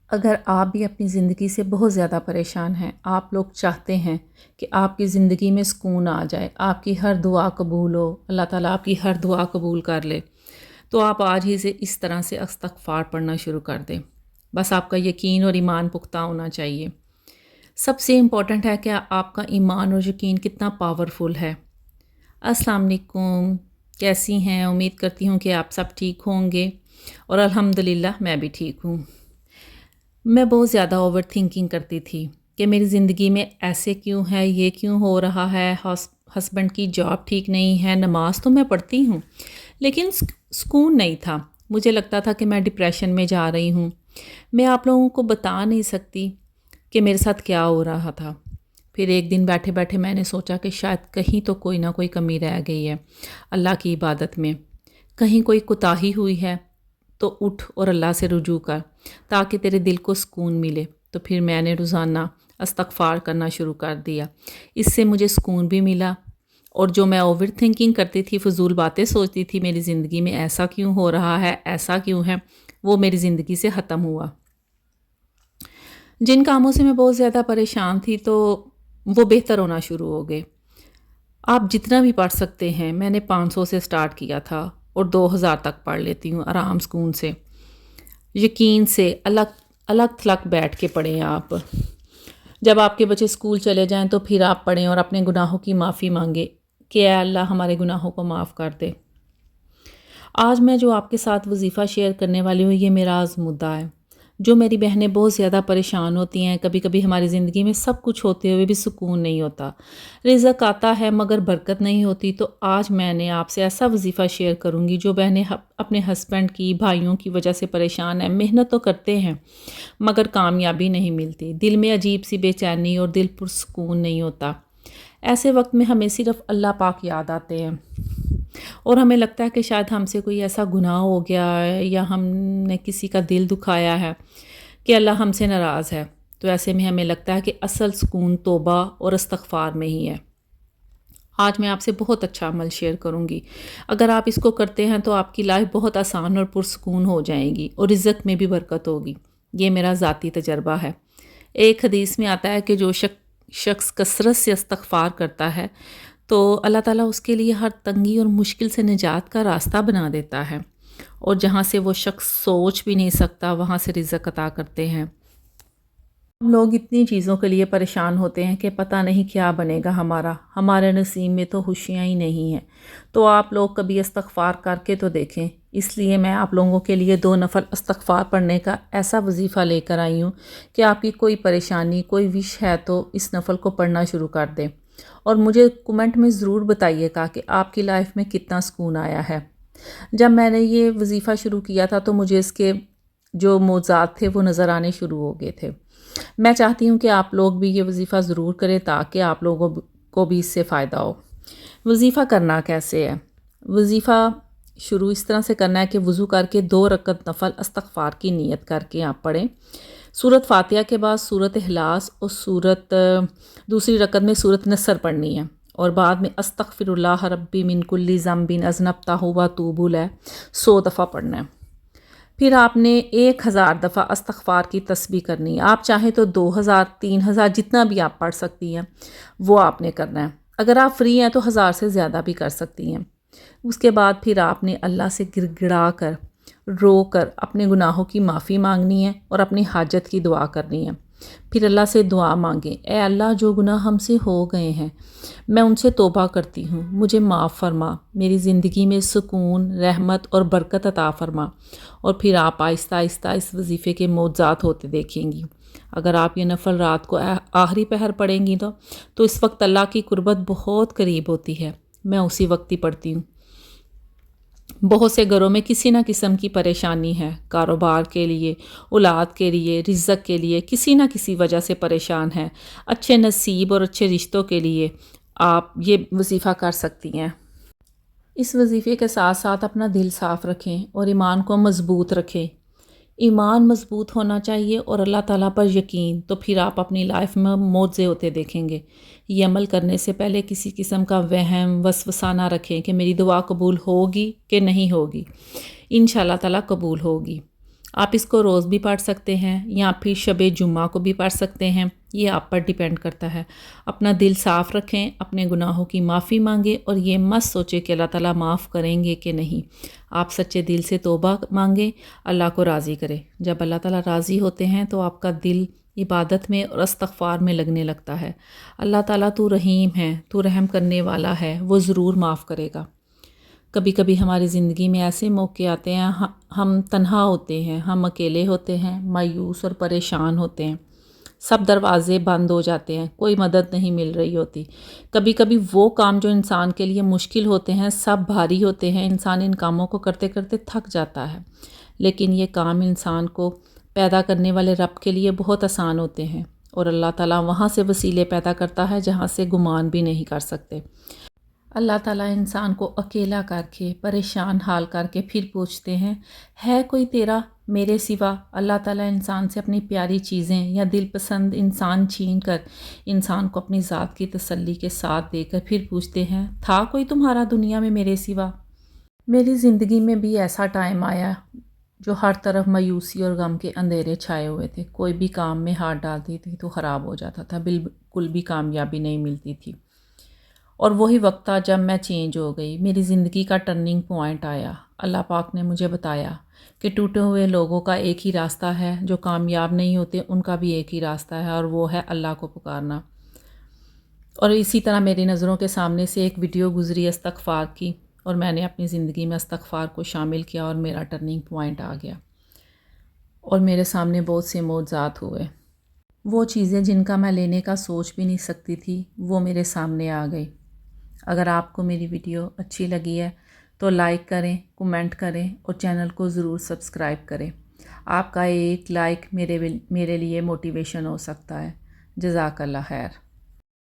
اگر آپ بھی اپنی زندگی سے بہت زیادہ پریشان ہیں، آپ لوگ چاہتے ہیں کہ آپ کی زندگی میں سکون آ جائے، آپ کی ہر دعا قبول ہو، اللہ تعالیٰ آپ کی ہر دعا قبول کر لے، تو آپ آج ہی سے اس طرح سے استغفار پڑھنا شروع کر دیں۔ بس آپ کا یقین اور ایمان پختہ ہونا چاہیے۔ سب سے امپورٹنٹ ہے کہ آپ کا ایمان اور یقین کتنا پاورفل ہے۔ السلام علیکم، کیسی ہیں؟ امید کرتی ہوں کہ آپ سب ٹھیک ہوں گے، اور الحمدللہ میں بھی ٹھیک ہوں۔ میں بہت زیادہ اوور تھنکنگ کرتی تھی کہ میری زندگی میں ایسے کیوں ہے، یہ کیوں ہو رہا ہے، ہسبینڈ کی جاب ٹھیک نہیں ہے، نماز تو میں پڑھتی ہوں لیکن سکون نہیں تھا۔ مجھے لگتا تھا کہ میں ڈپریشن میں جا رہی ہوں۔ میں آپ لوگوں کو بتا نہیں سکتی کہ میرے ساتھ کیا ہو رہا تھا۔ پھر ایک دن بیٹھے بیٹھے میں نے سوچا کہ شاید کہیں تو کوئی نہ کوئی کمی رہ گئی ہے اللہ کی عبادت میں، کہیں کوئی کوتاہی ہوئی ہے، تو اٹھ اور اللہ سے رجوع کر تاکہ تیرے دل کو سکون ملے۔ تو پھر میں نے روزانہ استغفار کرنا شروع کر دیا۔ اس سے مجھے سکون بھی ملا، اور جو میں اوور تھنکنگ کرتی تھی، فضول باتیں سوچتی تھی میری زندگی میں ایسا کیوں ہو رہا ہے، ایسا کیوں ہے، وہ میری زندگی سے ختم ہوا۔ جن کاموں سے میں بہت زیادہ پریشان تھی تو وہ بہتر ہونا شروع ہو گئے۔ آپ جتنا بھی پڑھ سکتے ہیں، میں نے 500 سے سٹارٹ کیا تھا اور 2000 تک پڑھ لیتی ہوں آرام سکون سے، یقین سے، الگ الگ تھلگ بیٹھ کے پڑھیں آپ۔ جب آپ کے بچے اسکول چلے جائیں تو پھر آپ پڑھیں اور اپنے گناہوں کی معافی مانگیں کہ اے اللہ ہمارے گناہوں کو معاف کر دے۔ آج میں جو آپ کے ساتھ وظیفہ شیئر کرنے والی ہوں، یہ میرا آزمودہ ہے۔ جو میری بہنیں بہت زیادہ پریشان ہوتی ہیں، کبھی کبھی ہماری زندگی میں سب کچھ ہوتے ہوئے بھی سکون نہیں ہوتا، رزق آتا ہے مگر برکت نہیں ہوتی، تو آج میں نے آپ سے ایسا وظیفہ شیئر کروں گی۔ جو بہنیں اپنے ہسبینڈ کی، بھائیوں کی وجہ سے پریشان ہیں، محنت تو کرتے ہیں مگر کامیابی نہیں ملتی، دل میں عجیب سی بے چینی اور دل پر سکون نہیں ہوتا، ایسے وقت میں ہمیں صرف اللہ پاک یاد آتے ہیں، اور ہمیں لگتا ہے کہ شاید ہم سے کوئی ایسا گناہ ہو گیا ہے یا ہم نے کسی کا دل دکھایا ہے کہ اللہ ہم سے ناراض ہے۔ تو ایسے میں ہمیں لگتا ہے کہ اصل سکون توبہ اور استغفار میں ہی ہے۔ آج میں آپ سے بہت اچھا عمل شیئر کروں گی۔ اگر آپ اس کو کرتے ہیں تو آپ کی لائف بہت آسان اور پرسکون ہو جائے گی، اور رزق میں بھی برکت ہوگی۔ یہ میرا ذاتی تجربہ ہے۔ ایک حدیث میں آتا ہے کہ جو شخص کثرت سے استغفار کرتا ہے تو اللہ تعالیٰ اس کے لیے ہر تنگی اور مشکل سے نجات کا راستہ بنا دیتا ہے، اور جہاں سے وہ شخص سوچ بھی نہیں سکتا وہاں سے رزق عطا کرتے ہیں۔ ہم لوگ اتنی چیزوں کے لیے پریشان ہوتے ہیں کہ پتہ نہیں کیا بنے گا ہمارے نصیب میں تو خوشیاں ہی نہیں ہیں۔ تو آپ لوگ کبھی استغفار کر کے تو دیکھیں۔ اس لیے میں آپ لوگوں کے لیے 2 نفل استغفار پڑھنے کا ایسا وظیفہ لے کر آئی ہوں کہ آپ کی کوئی پریشانی، کوئی وش ہے تو اس نفل کو پڑھنا شروع کر دیں، اور مجھے کمنٹ میں ضرور بتائیے گا کہ آپ کی لائف میں کتنا سکون آیا ہے۔ جب میں نے یہ وظیفہ شروع کیا تھا تو مجھے اس کے جو معجزات تھے وہ نظر آنے شروع ہو گئے تھے۔ میں چاہتی ہوں کہ آپ لوگ بھی یہ وظیفہ ضرور کریں تاکہ آپ لوگوں کو بھی اس سے فائدہ ہو۔ وظیفہ کرنا کیسے ہے؟ وظیفہ شروع اس طرح سے کرنا ہے کہ وضو کر کے 2 رکعت نفل استغفار کی نیت کر کے آپ پڑھیں۔ سورۃ فاتحہ کے بعد سورۃ اخلاص اور دوسری رکعت میں سورۃ نصر پڑھنی ہے، اور بعد میں استغفر اللہ ربی من کل ذنب اذنبتہ واتوب الیہ 100 دفعہ پڑھنا ہے۔ پھر آپ نے 1000 دفعہ استغفار کی تسبیح کرنی ہے۔ آپ چاہیں تو 2000، 3000، جتنا بھی آپ پڑھ سکتی ہیں وہ آپ نے کرنا ہے۔ اگر آپ فری ہیں تو 1000 سے زیادہ بھی کر سکتی ہیں۔ اس کے بعد پھر آپ نے اللہ سے گڑ گڑا کر، رو کر اپنے گناہوں کی معافی مانگنی ہے اور اپنی حاجت کی دعا کرنی ہے۔ پھر اللہ سے دعا مانگیں، اے اللہ جو گناہ ہم سے ہو گئے ہیں میں ان سے توبہ کرتی ہوں، مجھے معاف فرما، میری زندگی میں سکون، رحمت اور برکت عطا فرما۔ اور پھر آپ آہستہ آہستہ اس وظیفے کے معجزات ہوتے دیکھیں گی۔ اگر آپ یہ نفل رات کو آخری پہر پڑھیں گی تو اس وقت اللہ کی قربت بہت قریب ہوتی ہے۔ میں اسی وقت ہی پڑھتی ہوں۔ بہت سے گھروں میں کسی نہ قسم کی پریشانی ہے، کاروبار کے لیے، اولاد کے لیے، رزق کے لیے، کسی نہ کسی وجہ سے پریشان ہے۔ اچھے نصیب اور اچھے رشتوں کے لیے آپ یہ وظیفہ کر سکتی ہیں۔ اس وظیفے کے ساتھ ساتھ اپنا دل صاف رکھیں اور ایمان کو مضبوط رکھیں۔ ایمان مضبوط ہونا چاہیے اور اللہ تعالیٰ پر یقین، تو پھر آپ اپنی لائف میں معجزے ہوتے دیکھیں گے۔ یہ عمل کرنے سے پہلے کسی قسم کا وہم وسوسہ نہ رکھیں کہ میری دعا قبول ہوگی کہ نہیں ہوگی۔ انشاءاللہ تعالیٰ قبول ہوگی۔ آپ اس کو روز بھی پڑھ سکتے ہیں یا پھر شب جمعہ کو بھی پڑھ سکتے ہیں، یہ آپ پر ڈیپینڈ کرتا ہے۔ اپنا دل صاف رکھیں، اپنے گناہوں کی معافی مانگیں اور یہ مت سوچیں کہ اللہ تعالیٰ معاف کریں گے کہ نہیں۔ آپ سچے دل سے توبہ مانگیں، اللہ کو راضی کریں۔ جب اللہ تعالیٰ راضی ہوتے ہیں تو آپ کا دل عبادت میں اور استغفار میں لگنے لگتا ہے۔ اللہ تعالیٰ تو رحیم ہے، تو رحم کرنے والا ہے، وہ ضرور معاف کرے گا۔ کبھی کبھی ہماری زندگی میں ایسے موقع آتے ہیں، ہم تنہا ہوتے ہیں، ہم اکیلے ہوتے ہیں، مایوس اور پریشان ہوتے ہیں، سب دروازے بند ہو جاتے ہیں، کوئی مدد نہیں مل رہی ہوتی۔ کبھی کبھی وہ کام جو انسان کے لیے مشکل ہوتے ہیں، سب بھاری ہوتے ہیں، انسان ان کاموں کو کرتے کرتے تھک جاتا ہے، لیکن یہ کام انسان کو پیدا کرنے والے رب کے لیے بہت آسان ہوتے ہیں، اور اللہ تعالیٰ وہاں سے وسیلے پیدا کرتا ہے جہاں سے گمان بھی نہیں کر سکتے۔ اللہ تعالیٰ انسان کو اکیلا کر کے، پریشان حال کر کے پھر پوچھتے ہیں، ہے کوئی تیرا میرے سوا؟ اللہ تعالیٰ انسان سے اپنی پیاری چیزیں یا دل پسند انسان چھین کر انسان کو اپنی ذات کی تسلی کے ساتھ دے کر پھر پوچھتے ہیں، تھا کوئی تمہارا دنیا میں میرے سوا؟ میری زندگی میں بھی ایسا ٹائم آیا جو ہر طرف مایوسی اور غم کے اندھیرے چھائے ہوئے تھے، کوئی بھی کام میں ہاتھ ڈالتی تھی تو خراب ہو جاتا تھا، بالکل بھی کامیابی نہیں ملتی تھی۔ اور وہی وقت تھا جب میں چینج ہو گئی، میری زندگی کا ٹرننگ پوائنٹ آیا۔ اللہ پاک نے مجھے بتایا کہ ٹوٹے ہوئے لوگوں کا ایک ہی راستہ ہے، جو کامیاب نہیں ہوتے ان کا بھی ایک ہی راستہ ہے، اور وہ ہے اللہ کو پکارنا۔ اور اسی طرح میری نظروں کے سامنے سے ایک ویڈیو گزری استغفار کی، اور میں نے اپنی زندگی میں استغفار کو شامل کیا اور میرا ٹرننگ پوائنٹ آ گیا، اور میرے سامنے بہت سے معجزات ہوئے۔ وہ چیزیں جن کا میں لینے کا سوچ بھی نہیں سکتی تھی، وہ میرے سامنے آ گئی۔ اگر آپ کو میری ویڈیو اچھی لگی ہے تو لائک کریں، کومنٹ کریں اور چینل کو ضرور سبسکرائب کریں۔ آپ کا ایک لائک میرے لیے موٹیویشن ہو سکتا ہے۔ جزاک اللہ خیر۔